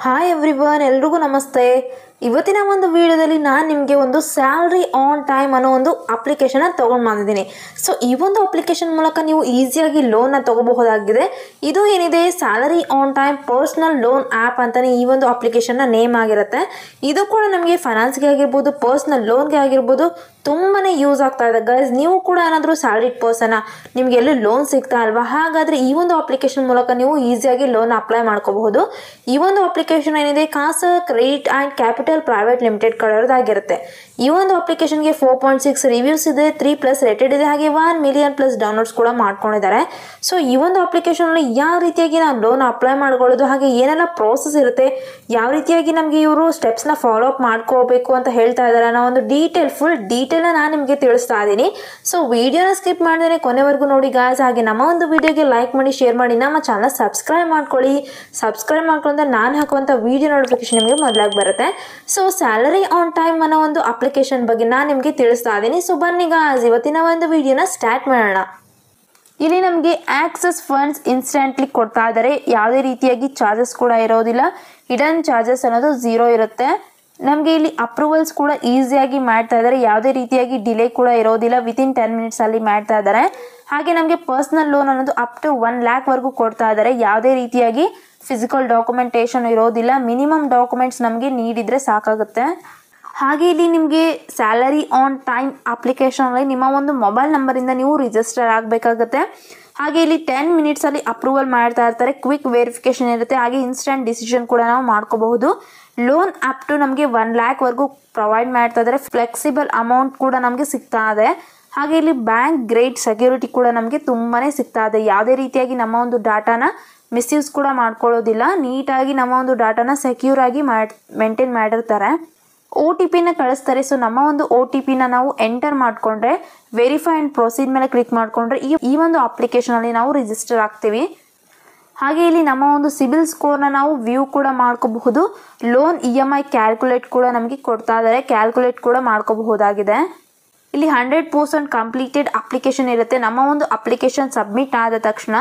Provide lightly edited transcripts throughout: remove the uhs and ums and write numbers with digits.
Hi everyone, ಎಲ್ರಿಗೂ ನಮಸ್ತೆ. ಇವತ್ತಿನ ಒಂದು ವಿಡಿಯೋದಲ್ಲಿ ನಾನು ನಿಮಗೆ ಒಂದು ಸ್ಯಾಲ್ರಿ ಆನ್ ಟೈಮ್ ಅನ್ನೋ ಒಂದು ಅಪ್ಲಿಕೇಶನ್ನ ತೊಗೊಂಡು ಬಂದಿದ್ದೀನಿ. ಸೊ ಈ ಒಂದು ಅಪ್ಲಿಕೇಶನ್ ಮೂಲಕ ನೀವು ಈಸಿಯಾಗಿ ಲೋನ್ನ ತೊಗೋಬಹುದಾಗಿದೆ. ಇದು ಏನಿದೆ salary on time personal loan app ಅಂತಲೇ ಈ ಒಂದು ಅಪ್ಲಿಕೇಶನ್ನ ನೇಮ್ ಆಗಿರುತ್ತೆ. ಇದು ಕೂಡ ನಮಗೆ ಫೈನಾನ್ಸ್ಗೆ ಆಗಿರ್ಬೋದು, ಪರ್ಸ್ನಲ್ ಲೋನ್ಗೆ ಆಗಿರ್ಬೋದು ತುಂಬಾ ಯೂಸ್ ಆಗ್ತಾ ಇದೆ ಗೈಸ್. ನೀವು ಕೂಡ ಏನಾದರೂ ಸ್ಯಾಲರಿಡ್ ಪರ್ಸನ್ನ, ನಿಮಗೆ ಎಲ್ಲೂ ಲೋನ್ ಸಿಗ್ತಾ ಅಲ್ವಾ? ಹಾಗಾದರೆ ಈ ಒಂದು ಅಪ್ಲಿಕೇಶನ್ ಮೂಲಕ ನೀವು ಈಸಿಯಾಗಿ ಲೋನ್ ಅಪ್ಲೈ ಮಾಡ್ಕೋಬಹುದು. ಈ ಒಂದು ಅಪ್ಲಿಕೇಶನ್ ಏನಿದೆ Khasa credit and capital private limited ಕಡೆಯವ್ರದ್ದಾಗಿರುತ್ತೆ. ಈ ಒಂದು ಅಪ್ಲಿಕೇಶನ್ಗೆ 4.6 ರಿವ್ಯೂಸ್ ಇದೆ, 3+ ರೇಟೆಡ್ ಇದೆ, ಹಾಗೆ 1 ಮಿಲಿಯನ್+ ಡೌನ್ಲೋಡ್ಸ್ ಕೂಡ ಮಾಡ್ಕೊಂಡಿದ್ದಾರೆ. ಸೊ ಈ ಒಂದು ಅಪ್ಲಿಕೇಶನಲ್ಲಿ ಯಾವ ರೀತಿಯಾಗಿ ನಾವು ಲೋನ್ ಅಪ್ಲೈ ಮಾಡ್ಕೊಳ್ಳೋದು, ಹಾಗೆ ಏನೆಲ್ಲ ಪ್ರೋಸೆಸ್ ಇರುತ್ತೆ, ಯಾವ ರೀತಿಯಾಗಿ ನಮಗೆ ಇವರು ಸ್ಟೆಪ್ಸ್ನ ಫಾಲೋ ಅಪ್ ಮಾಡ್ಕೋಬೇಕು ಅಂತ ಹೇಳ್ತಾ ಇದ್ದಾರೆ ಅನ್ನೋ ಒಂದು ಫುಲ್ ಡೀಟೇಲ್ನ ನಾನು ನಿಮಗೆ ತಿಳಿಸ್ತಾ ಇದ್ದೀನಿ. ಸೊ ವಿಡಿಯೋನ ಸ್ಕಿಪ್ ಮಾಡಿದ್ರೆ ಕೊನೆವರೆಗೂ ನೋಡಿ ಗಾಯ್ಸ್. ಹಾಗೆ ನಮ್ಮ ಒಂದು ವಿಡಿಯೋಗೆ ಲೈಕ್ ಮಾಡಿ, ಶೇರ್ ಮಾಡಿ, ನಮ್ಮ ಚಾನಲ್ ಸಬ್ಸ್ಕ್ರೈಬ್ ಮಾಡ್ಕೊಳ್ಳಿ. ಸಬ್ಸ್ಕ್ರೈಬ್ ಮಾಡ್ಕೊಂಡ್ರೆ ನಾನು ಹಾಕುವಂಥ ವಿಡಿಯೋ ನೋಟಿಫಿಕೇಶನ್ ನಿಮಗೆ ಮೊದಲಾಗಿ ಬರುತ್ತೆ. ಸೊ ಸ್ಯಾಲರಿ ಆನ್ ಟೈಮ್ ಅನ್ನೋ ಒಂದು ಅಪ್ಲಿಕೇಶನ್ ಬಗ್ಗೆ ನಾನು ನಿಮಗೆ ತಿಳಿಸ್ತಾ ಇದ್ದೀನಿ. ಸೊ ಬನ್ನಿ ಗಾಯ್ಸ್, ಇವತ್ತಿನ ಒಂದು ವಿಡಿಯೋನ ಸ್ಟಾರ್ಟ್ ಮಾಡೋಣ. ಇಲ್ಲಿ ನಮಗೆ ಆಕ್ಸೆಸ್ ಫಂಡ್ಸ್ ಇನ್ಸ್ಟೆಂಟ್ಲಿ ಕೊಡ್ತಾ ಇದ್ದಾರೆ. ಯಾವುದೇ ರೀತಿಯಾಗಿ ಚಾರ್ಜಸ್ ಕೂಡ ಇರೋದಿಲ್ಲ. ಹಿಡನ್ ಚಾರ್ಜಸ್ ಅನ್ನೋದು 0 ಇರುತ್ತೆ. ನಮಗೆ ಇಲ್ಲಿ ಅಪ್ರೂವಲ್ಸ್ ಕೂಡ ಈಸಿಯಾಗಿ ಮಾಡ್ತಾ ಇದ್ದಾರೆ. ಯಾವುದೇ ರೀತಿಯಾಗಿ ಡಿಲೇ ಕೂಡ ಇರೋದಿಲ್ಲ. ವಿತಿನ್ 10 ಮಿನಿಟ್ಸಲ್ಲಿ ಮಾಡ್ತಾ ಇದ್ದಾರೆ. ಹಾಗೆ ನಮಗೆ ಪರ್ಸ್ನಲ್ ಲೋನ್ ಅನ್ನೋದು ಅಪ್ ಟು 1 ಲ್ಯಾಕ್ವರೆಗೂ ಕೊಡ್ತಾ ಇದ್ದಾರೆ. ಯಾವುದೇ ರೀತಿಯಾಗಿ ಫಿಸಿಕಲ್ ಡಾಕ್ಯುಮೆಂಟೇಷನ್ ಇರೋದಿಲ್ಲ. ಮಿನಿಮಮ್ ಡಾಕ್ಯುಮೆಂಟ್ಸ್ ನಮಗೆ ನೀಡಿದರೆ ಸಾಕಾಗುತ್ತೆ. ಹಾಗೆ ಇಲ್ಲಿ ನಿಮಗೆ ಸ್ಯಾಲರಿ ಆನ್ ಟೈಮ್ ಅಪ್ಲಿಕೇಶನಲ್ಲಿ ನಿಮ್ಮ ಒಂದು ಮೊಬೈಲ್ ನಂಬರಿಂದ ನೀವು ರಿಜಿಸ್ಟರ್ ಆಗಬೇಕಾಗುತ್ತೆ. ಹಾಗೆ ಇಲ್ಲಿ 10 ಮಿನಿಟ್ಸಲ್ಲಿ ಅಪ್ರೂವಲ್ ಮಾಡ್ತಾ ಇರ್ತಾರೆ. ಕ್ವಿಕ್ ವೆರಿಫಿಕೇಷನ್ ಇರುತ್ತೆ. ಹಾಗೆ ಇನ್ಸ್ಟೆಂಟ್ ಡಿಸಿಷನ್ ಕೂಡ ನಾವು ಮಾಡ್ಕೋಬಹುದು. ಲೋನ್ ಅಪ್ ಟು ನಮಗೆ 1 ಲ್ಯಾಕ್ವರೆಗೂ ಪ್ರೊವೈಡ್ ಮಾಡ್ತಾ ಇದ್ದಾರೆ. ಫ್ಲೆಕ್ಸಿಬಲ್ ಅಮೌಂಟ್ ಕೂಡ ನಮಗೆ ಸಿಗ್ತಾ ಇದೆ. ಹಾಗೆ ಇಲ್ಲಿ ಬ್ಯಾಂಕ್ ಗ್ರೇಡ್ ಸೆಕ್ಯೂರಿಟಿ ಕೂಡ ನಮಗೆ ತುಂಬಾ ಸಿಗ್ತಾ ಇದೆ. ಯಾವುದೇ ರೀತಿಯಾಗಿ ನಮ್ಮ ಒಂದು ಡಾಟಾನ ಮಿಸ್ಯೂಸ್ ಕೂಡ ಮಾಡ್ಕೊಳ್ಳೋದಿಲ್ಲ. ನೀಟಾಗಿ ನಮ್ಮ ಒಂದು ಡಾಟಾನ ಸೆಕ್ಯೂರ್ ಆಗಿ ಮೇಂಟೈನ್ ಮಾಡಿರ್ತಾರೆ. OTPನ ಕಳಿಸ್ತಾರೆ. ಸೊ ನಮ್ಮ ಒಂದು OTPನ ನಾವು ಎಂಟರ್ ಮಾಡಿಕೊಂಡ್ರೆ ವೆರಿಫೈ ಆ್ಯಂಡ್ ಪ್ರೊಸೀಡ್ ಮೇಲೆ ಕ್ಲಿಕ್ ಮಾಡಿಕೊಂಡ್ರೆ ಈ ಒಂದು ಅಪ್ಲಿಕೇಶನಲ್ಲಿ ನಾವು ರಿಜಿಸ್ಟರ್ ಆಗ್ತೀವಿ. ಹಾಗೆ ಇಲ್ಲಿ ನಮ್ಮ ಒಂದು ಸಿಬಿಲ್ ಸ್ಕೋರ್ನ ನಾವು ವ್ಯೂ ಕೂಡ ಮಾಡ್ಕೋಬಹುದು. ಲೋನ್ EMI ಕ್ಯಾಲ್ಕುಲೇಟ್ ಕೂಡ ನಮಗೆ ಕೊಡ್ತಾ ಇದ್ದಾರೆ. ಕ್ಯಾಲ್ಕುಲೇಟ್ ಕೂಡ ಮಾಡ್ಕೋಬಹುದಾಗಿದೆ. ಇಲ್ಲಿ 100% ಕಂಪ್ಲೀಟೆಡ್ ಅಪ್ಲಿಕೇಶನ್ ಇರುತ್ತೆ. ನಮ್ಮ ಒಂದು ಅಪ್ಲಿಕೇಶನ್ ಸಬ್ಮಿಟ್ ಆದ ತಕ್ಷಣ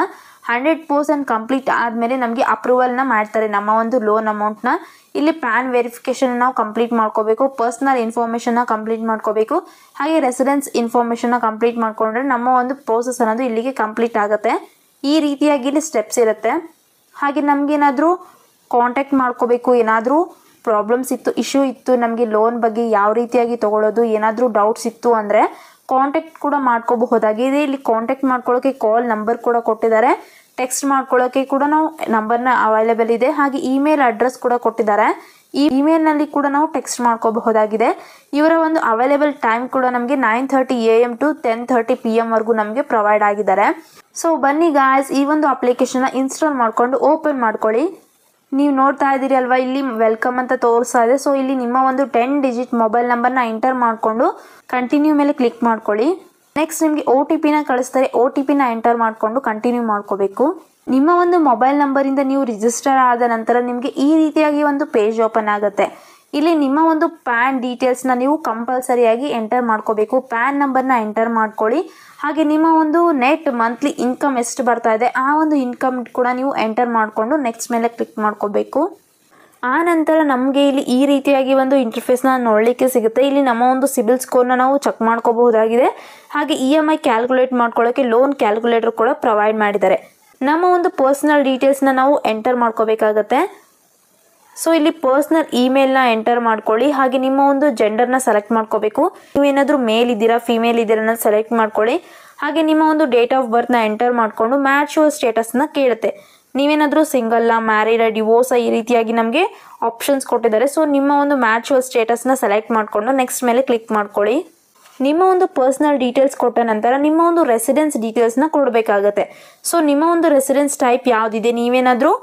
100% ಕಂಪ್ಲೀಟ್ ಆದಮೇಲೆ ನಮಗೆ ಅಪ್ರೂವಲ್ನ ಮಾಡ್ತಾರೆ ನಮ್ಮ ಒಂದು ಲೋನ್ ಅಮೌಂಟ್ನ. ಇಲ್ಲಿ ಪ್ಯಾನ್ ವೆರಿಫಿಕೇಷನ್ ನಾವು ಕಂಪ್ಲೀಟ್ ಮಾಡ್ಕೋಬೇಕು. ಪರ್ಸ್ನಲ್ ಇನ್ಫಾರ್ಮೇಷನ್ನ ಕಂಪ್ಲೀಟ್ ಮಾಡ್ಕೋಬೇಕು. ಹಾಗೆ ರೆಸಿಡೆನ್ಸ್ ಇನ್ಫಾರ್ಮೇಷನ್ನ ಕಂಪ್ಲೀಟ್ ಮಾಡಿಕೊಂಡ್ರೆ ನಮ್ಮ ಒಂದು ಪ್ರೋಸೆಸ್ ಅನ್ನೋದು ಇಲ್ಲಿಗೆ ಕಂಪ್ಲೀಟ್ ಆಗುತ್ತೆ. ಈ ರೀತಿಯಾಗಿ ಇಲ್ಲಿ ಸ್ಟೆಪ್ಸ್ ಇರುತ್ತೆ. ಹಾಗೆ ನಮಗೇನಾದರೂ ಕಾಂಟ್ಯಾಕ್ಟ್ ಮಾಡ್ಕೋಬೇಕು, ಏನಾದರೂ ಪ್ರಾಬ್ಲಮ್ಸ್ ಇತ್ತು, ಇಶ್ಯೂ ಇತ್ತು, ನಮಗೆ ಲೋನ್ ಬಗ್ಗೆ ಯಾವ ರೀತಿಯಾಗಿ ತೊಗೊಳ್ಳೋದು, ಏನಾದರೂ ಡೌಟ್ಸ್ ಇತ್ತು ಅಂದರೆ ಕಾಂಟ್ಯಾಕ್ಟ್ ಕೂಡ ಮಾಡ್ಕೋಬಹುದಾಗಿದೆ. ಇಲ್ಲಿ ಕಾಂಟ್ಯಾಕ್ಟ್ ಮಾಡ್ಕೊಳ್ಳೋಕ್ಕೆ ಕಾಲ್ ನಂಬರ್ ಕೂಡ ಕೊಟ್ಟಿದ್ದಾರೆ. ಟೆಕ್ಸ್ಟ್ ಮಾಡ್ಕೊಳ್ಳೋಕ್ಕೆ ಕೂಡ ನಾವು ನಂಬರ್ನ ಅವೈಲೇಬಲ್ ಇದೆ. ಹಾಗೆ ಇಮೇಲ್ ಅಡ್ರೆಸ್ ಕೂಡ ಕೊಟ್ಟಿದ್ದಾರೆ. ಈ ಇಮೇಲ್ನಲ್ಲಿ ಕೂಡ ನಾವು ಟೆಕ್ಸ್ಟ್ ಮಾಡ್ಕೋಬಹುದಾಗಿದೆ. ಇವರ ಒಂದು ಅವೈಲೇಬಲ್ ಟೈಮ್ ಕೂಡ ನಮಗೆ 9:30 AM to 10:30 PM ವರೆಗೂ ನಮಗೆ ಪ್ರೊವೈಡ್ ಆಗಿದ್ದಾರೆ. ಸೊ ಬನ್ನಿ ಗಾಯ್ಸ್, ಈ ಒಂದು ಅಪ್ಲಿಕೇಶನ್ನ ಇನ್ಸ್ಟಾಲ್ ಮಾಡಿಕೊಂಡು ಓಪನ್ ಮಾಡ್ಕೊಳ್ಳಿ. ನೀವು ನೋಡ್ತಾ ಇದ್ದೀರಿ ಅಲ್ವಾ, ಇಲ್ಲಿ ವೆಲ್ಕಮ್ ಅಂತ ತೋರಿಸ್ತಾ ಇದೆ. ಸೊ ಇಲ್ಲಿ ನಿಮ್ಮ ಒಂದು 10 ಡಿಜಿಟ್ ಮೊಬೈಲ್ ನಂಬರ್ನ ಎಂಟರ್ ಮಾಡಿಕೊಂಡು ಕಂಟಿನ್ಯೂ ಮೇಲೆ ಕ್ಲಿಕ್ ಮಾಡ್ಕೊಳ್ಳಿ. ನೆಕ್ಸ್ಟ್ ನಿಮಗೆ OTPನ ಕಳಿಸ್ತಾರೆ. OTPನ ಎಂಟರ್ ಮಾಡಿಕೊಂಡು ಕಂಟಿನ್ಯೂ ಮಾಡ್ಕೋಬೇಕು. ನಿಮ್ಮ ಒಂದು ಮೊಬೈಲ್ ನಂಬರಿಂದ ನೀವು ರಿಜಿಸ್ಟರ್ ಆದ ನಂತರ ನಿಮಗೆ ಈ ರೀತಿಯಾಗಿ ಒಂದು ಪೇಜ್ ಓಪನ್ ಆಗುತ್ತೆ. ಇಲ್ಲಿ ನಿಮ್ಮ ಒಂದು ಪ್ಯಾನ್ ಡೀಟೇಲ್ಸ್ನ ನೀವು ಕಂಪಲ್ಸರಿಯಾಗಿ ಎಂಟರ್ ಮಾಡ್ಕೋಬೇಕು. ಪ್ಯಾನ್ ನಂಬರ್ನ ಎಂಟರ್ ಮಾಡ್ಕೊಳ್ಳಿ. ಹಾಗೆ ನಿಮ್ಮ ಒಂದು ನೆಟ್ ಮಂತ್ಲಿ ಇನ್ಕಮ್ ಎಷ್ಟು ಬರ್ತಾ ಇದೆ ಆ ಒಂದು ಇನ್ಕಮ್ ಕೂಡ ನೀವು ಎಂಟರ್ ಮಾಡಿಕೊಂಡು ನೆಕ್ಸ್ಟ್ ಮೇಲೆ ಕ್ಲಿಕ್ ಮಾಡ್ಕೋಬೇಕು. ಆ ನಂತರ ನಮಗೆ ಇಲ್ಲಿ ಈ ರೀತಿಯಾಗಿ ಒಂದು ಇಂಟರ್ಫೇಸ್ನ ನೋಡಲಿಕ್ಕೆ ಸಿಗುತ್ತೆ. ಇಲ್ಲಿ ನಮ್ಮ ಒಂದು ಸಿಬಿಲ್ ಸ್ಕೋರ್ನ ನಾವು ಚೆಕ್ ಮಾಡ್ಕೋಬಹುದಾಗಿದೆ. ಹಾಗೆ EMI ಕ್ಯಾಲ್ಕುಲೇಟ್ ಮಾಡ್ಕೊಳ್ಳೋಕ್ಕೆ ಲೋನ್ ಕ್ಯಾಲ್ಕುಲೇಟರ್ ಕೂಡ ಪ್ರೊವೈಡ್ ಮಾಡಿದ್ದಾರೆ. ನಮ್ಮ ಒಂದು ಪರ್ಸ್ನಲ್ ಡೀಟೇಲ್ಸ್ನ ನಾವು ಎಂಟರ್ ಮಾಡ್ಕೋಬೇಕಾಗತ್ತೆ. ಸೊ ಇಲ್ಲಿ ಪರ್ಸ್ನಲ್ ಇಮೇಲ್ನ ಎಂಟರ್ ಮಾಡ್ಕೊಳ್ಳಿ. ಹಾಗೆ ನಿಮ್ಮ ಒಂದು ಜೆಂಡರ್ನ ಸೆಲೆಕ್ಟ್ ಮಾಡ್ಕೋಬೇಕು. ನೀವೇನಾದರೂ ಮೇಲ್ ಇದ್ದೀರಾ ಫಿಮೇಲ್ ಇದ್ದೀರಾ ಸೆಲೆಕ್ಟ್ ಮಾಡ್ಕೊಳ್ಳಿ. ಹಾಗೆ ನಿಮ್ಮ ಒಂದು ಡೇಟ್ ಆಫ್ ಬರ್ತ್ನ ಎಂಟರ್ ಮಾಡಿಕೊಂಡು ಮ್ಯಾಚುವಲ್ ಸ್ಟೇಟಸ್ನ ಕೇಳುತ್ತೆ. ನೀವೇನಾದರೂ ಸಿಂಗಲ್ಲ, ಮ್ಯಾರಿಡ, ಡಿವೋರ್ಸ ಈ ರೀತಿಯಾಗಿ ನಮಗೆ ಆಪ್ಷನ್ಸ್ ಕೊಟ್ಟಿದ್ದಾರೆ. ಸೊ ನಿಮ್ಮ ಒಂದು ಮ್ಯಾಚುವಲ್ ಸ್ಟೇಟಸ್ನ ಸೆಲೆಕ್ಟ್ ಮಾಡಿಕೊಂಡು ನೆಕ್ಸ್ಟ್ ಮೇಲೆ ಕ್ಲಿಕ್ ಮಾಡ್ಕೊಳ್ಳಿ. ನಿಮ್ಮ ಒಂದು ಪರ್ಸ್ನಲ್ ಡೀಟೇಲ್ಸ್ ಕೊಟ್ಟ ನಂತರ ನಿಮ್ಮ ಒಂದು ರೆಸಿಡೆನ್ಸ್ ಡೀಟೇಲ್ಸ್ನ ಕೊಡಬೇಕಾಗತ್ತೆ. ಸೊ ನಿಮ್ಮ ಒಂದು ರೆಸಿಡೆನ್ಸ್ ಟೈಪ್ ಯಾವುದಿದೆ, ನೀವೇನಾದರೂ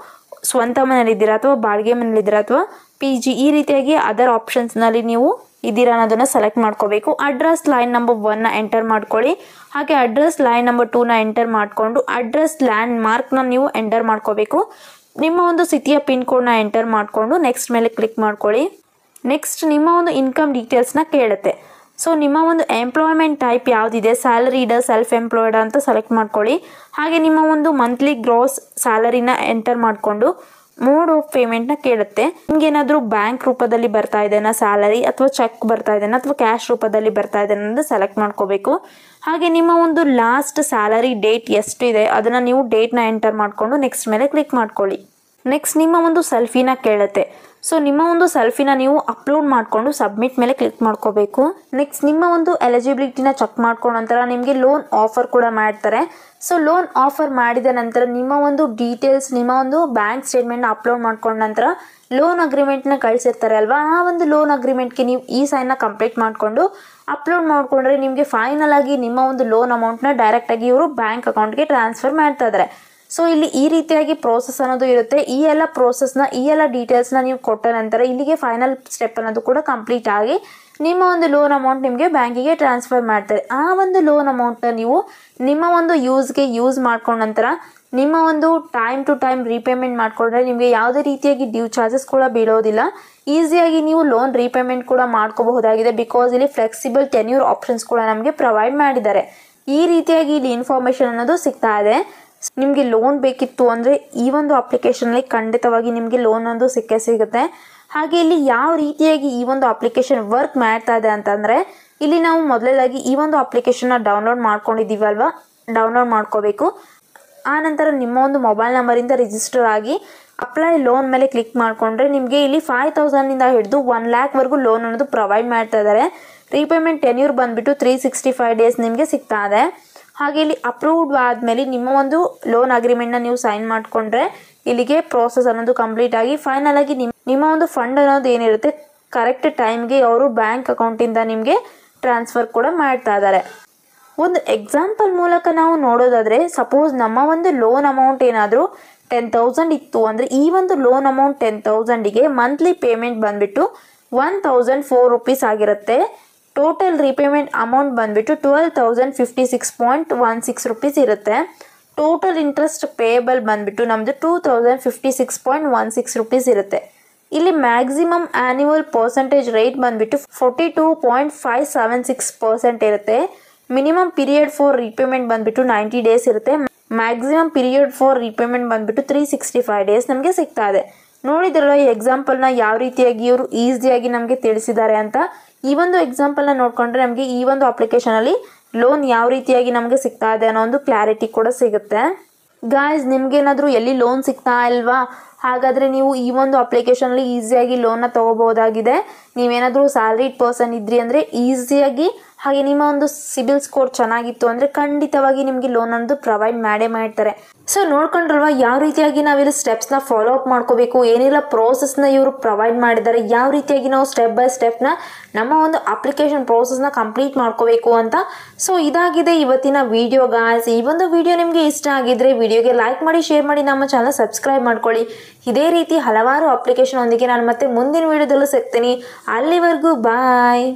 ಸ್ವಂತ ಮನೇಲಿದ್ದೀರಾ ಅಥವಾ ಬಾಡಿಗೆ ಮನೇಲಿದ್ದೀರಾ ಅಥವಾ PG ಈ ರೀತಿಯಾಗಿ ಅದರ್ ಆಪ್ಷನ್ಸ್ನಲ್ಲಿ ನೀವು ಇದ್ದೀರಾ ಅನ್ನೋದನ್ನು ಸೆಲೆಕ್ಟ್ ಮಾಡ್ಕೋಬೇಕು. ಅಡ್ರೆಸ್ ಲೈನ್ ನಂಬರ್ 1ನ ಎಂಟರ್ ಮಾಡ್ಕೊಳ್ಳಿ. ಹಾಗೆ ಅಡ್ರೆಸ್ ಲೈನ್ ನಂಬರ್ 2ನ ಎಂಟರ್ ಮಾಡಿಕೊಂಡು ಅಡ್ರೆಸ್ ಲ್ಯಾಂಡ್ ಮಾರ್ಕ್ನ ನೀವು ಎಂಟರ್ ಮಾಡ್ಕೋಬೇಕು. ನಿಮ್ಮ ಒಂದು ಸಿಟಿಯ ಪಿನ್ ಕೋಡ್ನ ಎಂಟರ್ ಮಾಡಿಕೊಂಡು ನೆಕ್ಸ್ಟ್ ಮೇಲೆ ಕ್ಲಿಕ್ ಮಾಡ್ಕೊಳ್ಳಿ. ನೆಕ್ಸ್ಟ್ ನಿಮ್ಮ ಒಂದು ಇನ್ಕಮ್ ಡೀಟೇಲ್ಸ್ನ ಕೇಳುತ್ತೆ. ಸೊ ನಿಮ್ಮ ಒಂದು ಎಂಪ್ಲಾಯ್ಮೆಂಟ್ ಟೈಪ್ ಯಾವುದಿದೆ, ಸ್ಯಾಲರಿಡ, ಸೆಲ್ಫ್ ಎಂಪ್ಲಾಯ್ಡ್ ಅಂತ ಸೆಲೆಕ್ಟ್ ಮಾಡ್ಕೊಳ್ಳಿ. ಹಾಗೆ ನಿಮ್ಮ ಒಂದು ಮಂತ್ಲಿ ಗ್ರಾಸ್ ಸ್ಯಾಲರಿನ ಎಂಟರ್ ಮಾಡಿಕೊಂಡು ಮೋಡ್ ಆಫ್ ಪೇಮೆಂಟ್ನ ಕೇಳುತ್ತೆ. ನಿಮ್ಗೇನಾದರೂ ಬ್ಯಾಂಕ್ ರೂಪದಲ್ಲಿ ಬರ್ತಾ ಇದೆನಾ ಸ್ಯಾಲರಿ, ಅಥವಾ ಚೆಕ್ ಬರ್ತಾ ಇದೆನಾ, ಅಥವಾ ಕ್ಯಾಶ್ ರೂಪದಲ್ಲಿ ಬರ್ತಾ ಇದೆ ಅನ್ನೋದು ಸೆಲೆಕ್ಟ್ ಮಾಡ್ಕೋಬೇಕು. ಹಾಗೆ ನಿಮ್ಮ ಒಂದು ಲಾಸ್ಟ್ ಸ್ಯಾಲರಿ ಡೇಟ್ ಎಷ್ಟಿದೆ ಅದನ್ನು ನೀವು ಡೇಟ್ನ ಎಂಟರ್ ಮಾಡಿಕೊಂಡು ನೆಕ್ಸ್ಟ್ ಮೇಲೆ ಕ್ಲಿಕ್ ಮಾಡ್ಕೊಳ್ಳಿ. ನೆಕ್ಸ್ಟ್ ನಿಮ್ಮ ಒಂದು ಸೆಲ್ಫಿನ ಕೇಳುತ್ತೆ. ಸೊ ನಿಮ್ಮ ಒಂದು ಸೆಲ್ಫಿನ ನೀವು ಅಪ್ಲೋಡ್ ಮಾಡಿಕೊಂಡು ಸಬ್ಮಿಟ್ ಮೇಲೆ ಕ್ಲಿಕ್ ಮಾಡ್ಕೋಬೇಕು. ನೆಕ್ಸ್ಟ್ ನಿಮ್ಮ ಒಂದು ಎಲಿಜಿಬಿಲಿಟಿನ ಚೆಕ್ ಮಾಡ್ಕೊಂಡ ನಂತರ ನಿಮಗೆ ಲೋನ್ ಆಫರ್ ಕೂಡ ಮಾಡ್ತಾರೆ. ಸೊ ಲೋನ್ ಆಫರ್ ಮಾಡಿದ ನಂತರ ನಿಮ್ಮ ಒಂದು ಡೀಟೇಲ್ಸ್, ನಿಮ್ಮ ಒಂದು ಬ್ಯಾಂಕ್ ಸ್ಟೇಟ್ಮೆಂಟ್ನ ಅಪ್ಲೋಡ್ ಮಾಡ್ಕೊಂಡ ನಂತರ ಲೋನ್ ಅಗ್ರಿಮೆಂಟ್ನ ಕಳಿಸಿರ್ತಾರೆ ಅಲ್ವಾ, ಆ ಒಂದು ಲೋನ್ ಅಗ್ರಿಮೆಂಟ್ಗೆ ನೀವು ಈ ಸೈನ್ನ ಕಂಪ್ಲೀಟ್ ಮಾಡಿಕೊಂಡು ಅಪ್ಲೋಡ್ ಮಾಡಿಕೊಂಡ್ರೆ ನಿಮಗೆ ಫೈನಲ್ ಆಗಿ ನಿಮ್ಮ ಒಂದು ಲೋನ್ ಅಮೌಂಟ್ನ ಡೈರೆಕ್ಟಾಗಿ ಇವರು ಬ್ಯಾಂಕ್ ಅಕೌಂಟ್ಗೆ ಟ್ರಾನ್ಸ್ಫರ್ ಮಾಡ್ತಾ ಇದ್ದಾರೆ. ಸೊ ಇಲ್ಲಿ ಈ ರೀತಿಯಾಗಿ ಪ್ರೋಸೆಸ್ ಅನ್ನೋದು ಇರುತ್ತೆ. ಈ ಎಲ್ಲ ಪ್ರೋಸೆಸ್ನ, ಈ ಎಲ್ಲ ಡೀಟೇಲ್ಸ್ನ ನೀವು ಕೊಟ್ಟ ನಂತರ ಇಲ್ಲಿಗೆ ಫೈನಲ್ ಸ್ಟೆಪ್ ಅನ್ನೋದು ಕೂಡ ಕಂಪ್ಲೀಟ್ ಆಗಿ ನಿಮ್ಮ ಒಂದು ಲೋನ್ ಅಮೌಂಟ್ ನಿಮಗೆ ಬ್ಯಾಂಕಿಗೆ ಟ್ರಾನ್ಸ್ಫರ್ ಮಾಡ್ತಾರೆ. ಆ ಒಂದು ಲೋನ್ ಅಮೌಂಟ್ನ ನೀವು ನಿಮ್ಮ ಒಂದು ಯೂಸ್ಗೆ ಯೂಸ್ ಮಾಡ್ಕೊಂಡ ನಂತರ ನಿಮ್ಮ ಒಂದು ಟೈಮ್ ಟು ಟೈಮ್ ರೀಪೇಮೆಂಟ್ ಮಾಡಿಕೊಂಡ್ರೆ ನಿಮಗೆ ಯಾವುದೇ ರೀತಿಯಾಗಿ ಡ್ಯೂ ಚಾರ್ಜಸ್ ಕೂಡ ಬೀಳೋದಿಲ್ಲ. ಈಸಿಯಾಗಿ ನೀವು ಲೋನ್ ರೀಪೇಮೆಂಟ್ ಕೂಡ ಮಾಡ್ಕೋಬಹುದಾಗಿದೆ. ಬಿಕಾಸ್ ಇಲ್ಲಿ ಫ್ಲೆಕ್ಸಿಬಲ್ ಟೆನ್ಯೂರ್ ಆಪ್ಷನ್ಸ್ ಕೂಡ ನಮಗೆ ಪ್ರೊವೈಡ್ ಮಾಡಿದ್ದಾರೆ. ಈ ರೀತಿಯಾಗಿ ಇಲ್ಲಿ ಇನ್ಫಾರ್ಮೇಷನ್ ಅನ್ನೋದು ಸಿಗ್ತಾ ಇದೆ. ನಿಮಗೆ ಲೋನ್ ಬೇಕಿತ್ತು ಅಂದರೆ ಈ ಒಂದು ಅಪ್ಲಿಕೇಶನಲ್ಲಿ ಖಂಡಿತವಾಗಿ ನಿಮಗೆ ಲೋನ್ ಒಂದು ಸಿಕ್ಕೇ ಸಿಗುತ್ತೆ. ಹಾಗೆ ಇಲ್ಲಿ ಯಾವ ರೀತಿಯಾಗಿ ಈ ಒಂದು ಅಪ್ಲಿಕೇಶನ್ ವರ್ಕ್ ಮಾಡ್ತಾ ಇದೆ ಅಂತಂದರೆ, ಇಲ್ಲಿ ನಾವು ಮೊದಲೇದಾಗಿ ಈ ಒಂದು ಅಪ್ಲಿಕೇಶನ್ನ ಡೌನ್ಲೋಡ್ ಮಾಡ್ಕೊಂಡಿದ್ದೀವಲ್ವ, ಡೌನ್ಲೋಡ್ ಮಾಡ್ಕೋಬೇಕು. ಆ ನಂತರ ನಿಮ್ಮ ಒಂದು ಮೊಬೈಲ್ ನಂಬರಿಂದ ರಿಜಿಸ್ಟರ್ ಆಗಿ ಅಪ್ಲೈ ಲೋನ್ ಮೇಲೆ ಕ್ಲಿಕ್ ಮಾಡಿಕೊಂಡ್ರೆ ನಿಮಗೆ ಇಲ್ಲಿ 5,000ಇಂದ ಹಿಡಿದು 1 ಲ್ಯಾಕ್ವರೆಗೂ ಲೋನ್ ಅನ್ನೋದು ಪ್ರೊವೈಡ್ ಮಾಡ್ತಾ ಇದ್ದಾರೆ. ರೀಪೇಮೆಂಟ್ ಟೆನ್ಯೂರ್ ಬಂದುಬಿಟ್ಟು 365 ಡೇಸ್ ನಿಮಗೆ ಸಿಗ್ತಾ ಇದೆ. ಹಾಗೆ ಇಲ್ಲಿ ಅಪ್ರೂವ್ಡ್ ಆದಮೇಲೆ ನಿಮ್ಮ ಒಂದು ಲೋನ್ ಅಗ್ರಿಮೆಂಟ್ನ ನೀವು ಸೈನ್ ಮಾಡಿಕೊಂಡ್ರೆ ಇಲ್ಲಿಗೆ ಪ್ರೋಸೆಸ್ ಅನ್ನೋದು ಕಂಪ್ಲೀಟ್ ಆಗಿ ಫೈನಲ್ ಆಗಿ ನಿಮ್ಮ ಒಂದು ಫಂಡ್ ಅನ್ನೋದು ಏನಿರುತ್ತೆ ಕರೆಕ್ಟ್ ಟೈಮ್ಗೆ ಅವರು ಬ್ಯಾಂಕ್ ಅಕೌಂಟಿಂದ ನಿಮಗೆ ಟ್ರಾನ್ಸ್ಫರ್ ಕೂಡ ಮಾಡ್ತಾ ಇದ್ದಾರೆ. ಒಂದು ಎಕ್ಸಾಂಪಲ್ ಮೂಲಕ ನಾವು ನೋಡೋದಾದರೆ, ಸಪೋಸ್ ನಮ್ಮ ಒಂದು ಲೋನ್ ಅಮೌಂಟ್ ಏನಾದರೂ 10,000 ಇತ್ತು ಅಂದರೆ ಈ ಒಂದು ಲೋನ್ ಅಮೌಂಟ್ 10,000ಗೆ ಮಂತ್ಲಿ ಪೇಮೆಂಟ್ ಬಂದುಬಿಟ್ಟು 1,004 ರುಪೀಸ್ ಆಗಿರುತ್ತೆ. ಟೋಟಲ್ ರೀಪೇಮೆಂಟ್ ಅಮೌಂಟ್ ಬಂದುಬಿಟ್ಟು 12,056.16 ರುಪೀಸ್ ಇರುತ್ತೆ. ಟೋಟಲ್ ಇಂಟ್ರೆಸ್ಟ್ ಪೇಯಬಲ್ ಬಂದುಬಿಟ್ಟು ನಮ್ಮದು 2,056.16 ರುಪೀಸ್ ಇರುತ್ತೆ. ಇಲ್ಲಿ ಮ್ಯಾಕ್ಸಿಮಮ್ ಆ್ಯನ್ಯುವಲ್ ಪರ್ಸೆಂಟೇಜ್ ರೇಟ್ ಬಂದುಬಿಟ್ಟು 42.576% ಇರುತ್ತೆ. ಮಿನಿಮಮ್ ಪೀರಿಯಡ್ ಫಾರ್ ರೀಪೇಮೆಂಟ್ ಬಂದುಬಿಟ್ಟು 90 ಡೇಸ್ ಇರುತ್ತೆ. ಮ್ಯಾಕ್ಸಿಮಮ್ ಪೀರಿಯಡ್ ಫಾರ್ ರೀಪೇಮೆಂಟ್ ಬಂದುಬಿಟ್ಟು 365 ಡೇಸ್ ನಮಗೆ ಸಿಗ್ತಾ ಇದೆ. ನೋಡಿದ್ರಲ್ಲ ಈ ಎಕ್ಸಾಂಪಲ್ನ ಯಾವ ರೀತಿಯಾಗಿ ಇವರು ಈಸಿಯಾಗಿ ನಮಗೆ ತಿಳಿಸಿದ್ದಾರೆ ಅಂತ. ಈ ಒಂದು ಎಕ್ಸಾಂಪಲ್ನ ನೋಡಿಕೊಂಡ್ರೆ ನಮಗೆ ಈ ಒಂದು ಅಪ್ಲಿಕೇಶನಲ್ಲಿ ಲೋನ್ ಯಾವ ರೀತಿಯಾಗಿ ನಮಗೆ ಸಿಗ್ತಾ ಇದೆ ಅನ್ನೋ ಒಂದು ಕ್ಲಾರಿಟಿ ಕೂಡ ಸಿಗುತ್ತೆ. ಗಾಯ್ಸ್, ನಿಮಗೇನಾದರೂ ಎಲ್ಲಿ ಲೋನ್ ಸಿಗ್ತಾ ಇಲ್ವಾ? ಹಾಗಾದರೆ ನೀವು ಈ ಒಂದು ಅಪ್ಲಿಕೇಶನಲ್ಲಿ ಈಸಿಯಾಗಿ ಲೋನ್ನ ತೊಗೋಬೋದಾಗಿದೆ. ನೀವೇನಾದರೂ ಸ್ಯಾಲ್ರಿಡ್ ಪರ್ಸನ್ ಇದ್ರಿ ಅಂದರೆ ಈಸಿಯಾಗಿ, ಹಾಗೆ ನಿಮ್ಮ ಒಂದು ಸಿಬಿಲ್ ಸ್ಕೋರ್ ಚೆನ್ನಾಗಿತ್ತು ಅಂದರೆ ಖಂಡಿತವಾಗಿ ನಿಮಗೆ ಲೋನ್ ಅನ್ನೋದು ಪ್ರೊವೈಡ್ ಮಾಡೇ ಮಾಡ್ತಾರೆ. ಸೊ ನೋಡ್ಕೊಂಡ್ರಲ್ವ ಯಾವ ರೀತಿಯಾಗಿ ನಾವಿಲ್ಲಿ ಸ್ಟೆಪ್ಸ್ನ ಫಾಲೋ ಅಪ್ ಮಾಡ್ಕೋಬೇಕು, ಏನೆಲ್ಲ ಪ್ರೋಸೆಸ್ನ ಇವರು ಪ್ರೊವೈಡ್ ಮಾಡಿದ್ದಾರೆ, ಯಾವ ರೀತಿಯಾಗಿ ನಾವು ಸ್ಟೆಪ್ ಬೈ ಸ್ಟೆಪ್ನ ನಮ್ಮ ಒಂದು ಅಪ್ಲಿಕೇಶನ್ ಪ್ರೋಸೆಸ್ನ ಕಂಪ್ಲೀಟ್ ಮಾಡ್ಕೋಬೇಕು ಅಂತ. ಸೊ ಇದಾಗಿದೆ ಇವತ್ತಿನ ವಿಡಿಯೋ ಗಾಯ್ಸ್. ಈ ಒಂದು ವಿಡಿಯೋ ನಿಮಗೆ ಇಷ್ಟ ಆಗಿದ್ರೆ ವಿಡಿಯೋಗೆ ಲೈಕ್ ಮಾಡಿ, ಶೇರ್ ಮಾಡಿ, ನಮ್ಮ ಚಾನಲ್ ಸಬ್ಸ್ಕ್ರೈಬ್ ಮಾಡ್ಕೊಳ್ಳಿ. ಇದೇ ರೀತಿ ಹಲವಾರು ಅಪ್ಲಿಕೇಶನ್ ಒಂದಿಗೆ ನಾನು ಮತ್ತೆ ಮುಂದಿನ ವಿಡಿಯೋದಲ್ಲೂ ಸಿಗ್ತೀನಿ. ಅಲ್ಲಿವರೆಗೂ ಬಾಯ್.